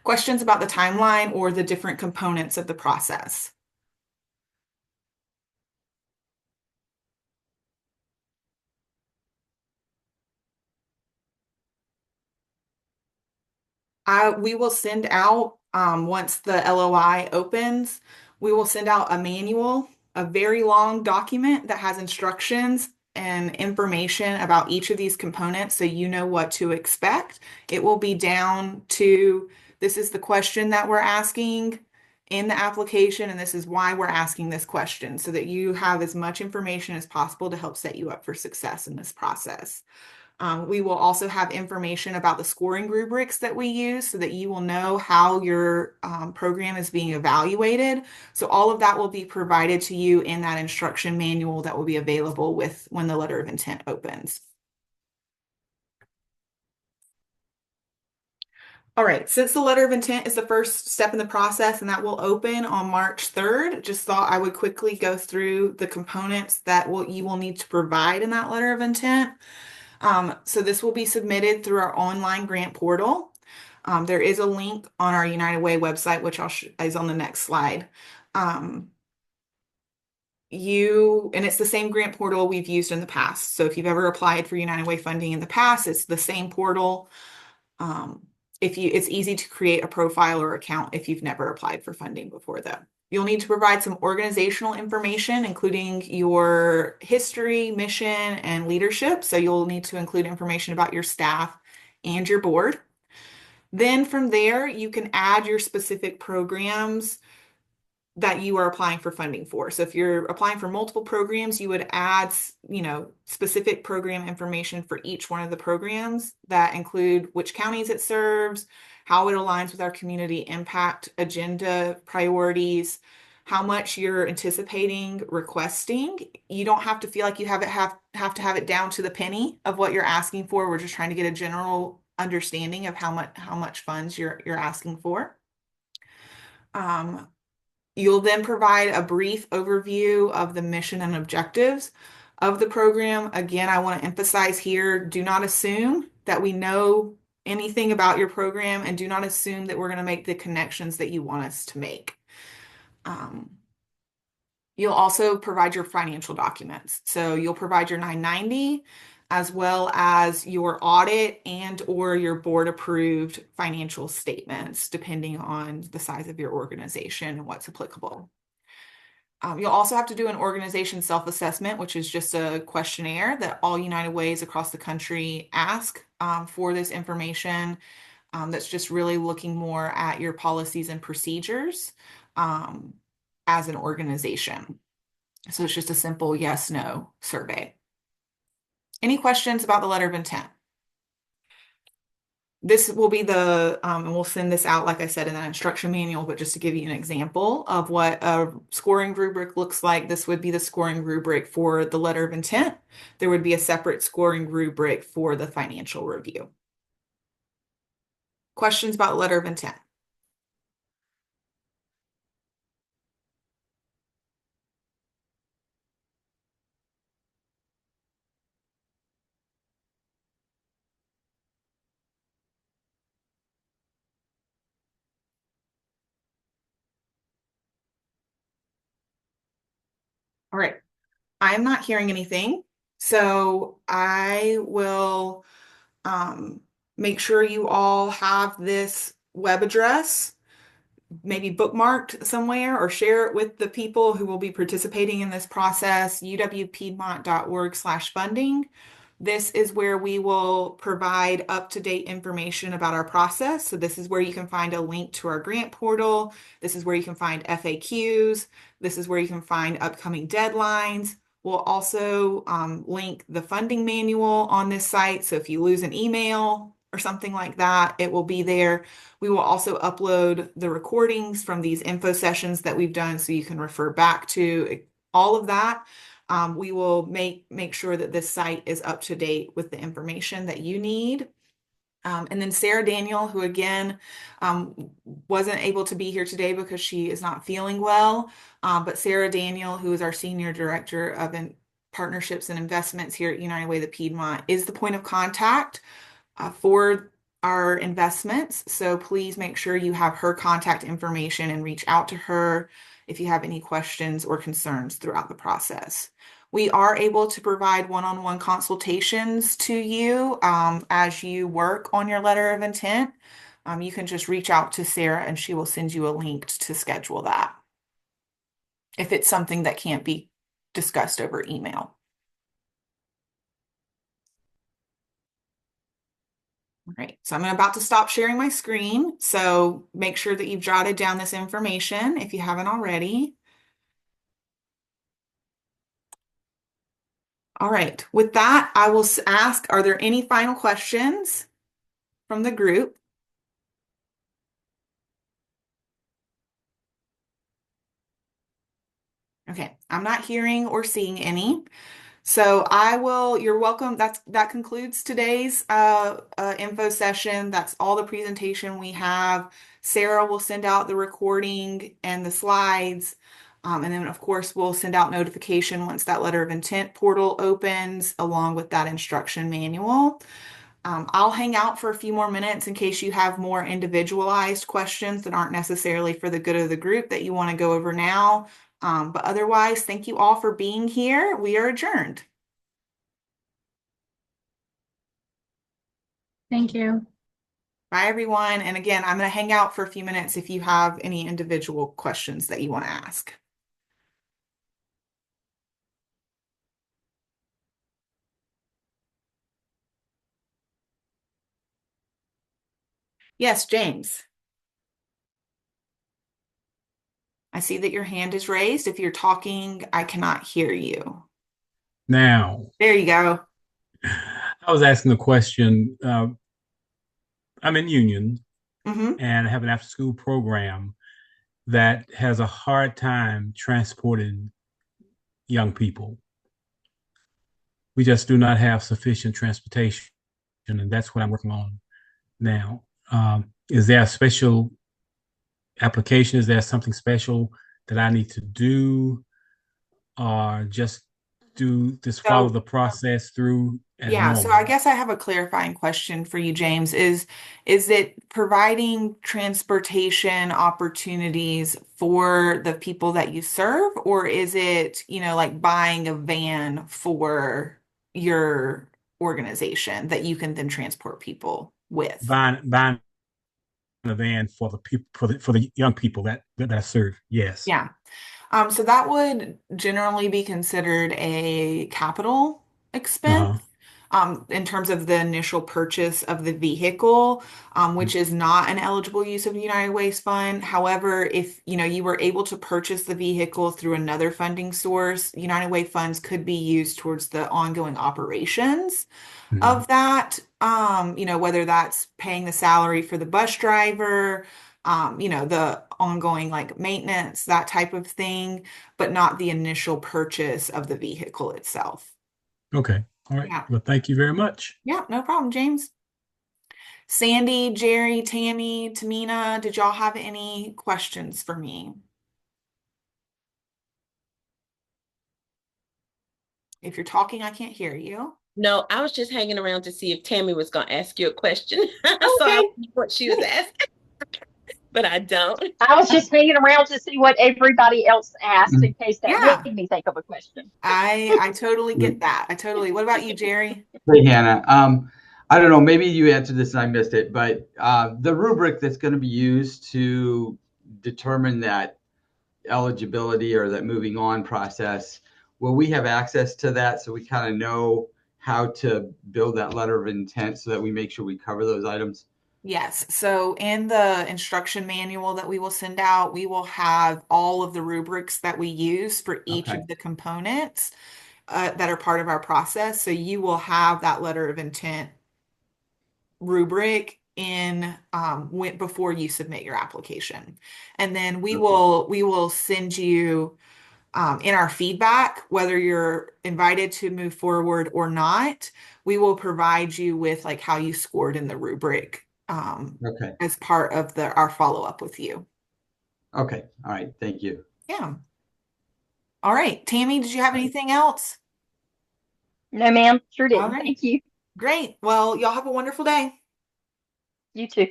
Questions about the timeline or the different components of the process? We will send out, once the LOI opens, we will send out a manual, a very long document that has instructions and information about each of these components so you know what to expect. It will be down to this is the question that we're asking in the application, and this is why we're asking this question so that you have as much information as possible to help set you up for success in this process. We will also have information about the scoring rubrics that we use so that you will know how your program is being evaluated. So all of that will be provided to you in that instruction manual that will be available when the letter of intent opens. All right, since the letter of intent is the first step in the process and that will open on March 3rd, just thought I would quickly go through the components that you will need to provide in that letter of intent. So this will be submitted through our online grant portal. There is a link on our United Way website, which is on the next slide. Um, and it's the same grant portal we've used in the past. So if you've ever applied for United Way funding in the past, it's the same portal. Um, it's easy to create a profile or account if you've never applied for funding before, though. You'll need to provide some organizational information, including your history, mission, and leadership. So you'll need to include information about your staff and your board. Then from there, you can add your specific programs that you are applying for funding for. So if you're applying for multiple programs, you would add, specific program information for each one of the programs that include which counties it serves, how it aligns with our community impact agenda priorities, how much you're anticipating requesting. You don't have to feel like you have to have it down to the penny of what you're asking for. We're just trying to get a general understanding of how much funds you're asking for. You'll then provide a brief overview of the mission and objectives of the program. Again, I want to emphasize here, do not assume that we know anything about your program, and do not assume that we're going to make the connections that you want us to make. You'll also provide your financial documents. So you'll provide your 990 as well as your audit and or your board approved financial statements, depending on the size of your organization and what's applicable. You'll also have to do an organization self-assessment, which is just a questionnaire that all United Ways across the country ask for this information. That's just really looking more at your policies and procedures as an organization. So it's just a simple yes/no survey. Any questions about the letter of intent? This will be and we'll send this out, like I said, in that instruction manual, but just to give you an example of what a scoring rubric looks like, this would be the scoring rubric for the letter of intent. There would be a separate scoring rubric for the financial review. Questions about letter of intent? All right. I am not hearing anything, so I will make sure you all have this web address maybe bookmarked somewhere or share it with the people who will be participating in this process, uwpiedmont.org/funding. This is where we will provide up-to-date information about our process. So this is where you can find a link to our grant portal. This is where you can find FAQs. This is where you can find upcoming deadlines. We'll also link the funding manual on this site. So if you lose an email or something like that, it will be there. We will also upload the recordings from these info sessions that we've done so you can refer back to all of that. We will make sure that this site is up to date with the information that you need. And then Sarah Daniel, who again wasn't able to be here today because she is not feeling well, but Sarah Daniel, who is our Senior Director of Partnerships and Investments here at United Way the Piedmont, is the point of contact for our investments. So please make sure you have her contact information and reach out to her if you have any questions or concerns throughout the process. We are able to provide one-on-one consultations to you as you work on your letter of intent. You can just reach out to Sarah and she will send you a link to schedule that if it's something that can't be discussed over email. All right, so I'm about to stop sharing my screen. So make sure that you've jotted down this information if you haven't already. All right, with that, I will ask, are there any final questions from the group? Okay, I'm not hearing or seeing any. So you're welcome. That concludes today's info session. That's all the presentation we have. Sarah will send out the recording and the slides. And then of course we'll send out notification once that letter of intent portal opens along with that instruction manual. I'll hang out for a few more minutes in case you have more individualized questions that aren't necessarily for the good of the group that you want to go over now. But otherwise, thank you all for being here. We are adjourned. Thank you. Bye, everyone. And again, I'm going to hang out for a few minutes if you have any individual questions that you want to ask. Yes, James. I see that your hand is raised. If you're talking, I cannot hear you. Now, There you go. I was asking the question. I'm in Union Hmm. and I have an after school program that has a hard time transporting young people. We just do not have sufficient transportation, and that's what I'm working on now. Is there a special application? Is there something special that I need to do, or just follow So the process through as yeah, so I normal? guess I have a clarifying question for you, James. Is it providing transportation opportunities for the people that you serve, or is it, like buying a van for your organization that you can then transport people with? Buying a van for the people for the young people that I serve. Yes. Yeah. So that would generally be considered a capital expense, Uh-huh. in terms of the initial purchase of the vehicle, which is not an eligible use of United Waste Fund. However, if you were able to purchase the vehicle through another funding source, United Way funds could be used towards the ongoing operations Mhm. of that, whether that's paying the salary for the bus driver, the ongoing like maintenance, that type of thing, but not the initial purchase of the vehicle itself. Okay. All right. Yeah. Well, thank you very much. Yeah, no problem, James. Sandy, Jerry, Tammy, Tamina, did y'all have any questions for me? If you're talking, I can't hear you. No, I was just hanging around to see if Tammy was going to ask you a question. So I Okay. knew what she was asking, but I don't. I was just hanging around to see what everybody else asked in case that made Yeah, me think of a question. I totally get that. I totally. What about you, Jerry? Hey, Hannah. I don't know, maybe you answered this and I missed it, but the rubric that's going to be used to determine that eligibility or that moving on process, will we have access to that so we kind of know how to build that letter of intent so that we make sure we cover those items? Yes. So in the instruction manual that we will send out, we will have all of the rubrics that we use for each Okay. of the components that are part of our process. So you will have that letter of intent rubric in before you submit your application. And then we Okay. will send you in our feedback, whether you're invited to move forward or not, we will provide you with like how you scored in the rubric Okay. as part of our follow-up with you. Okay. All right. Thank you. Yeah. All right. Tammy, did you have anything else? No, ma'am, sure All didn't. right. Thank you. Great. Well, y'all have a wonderful day. You too.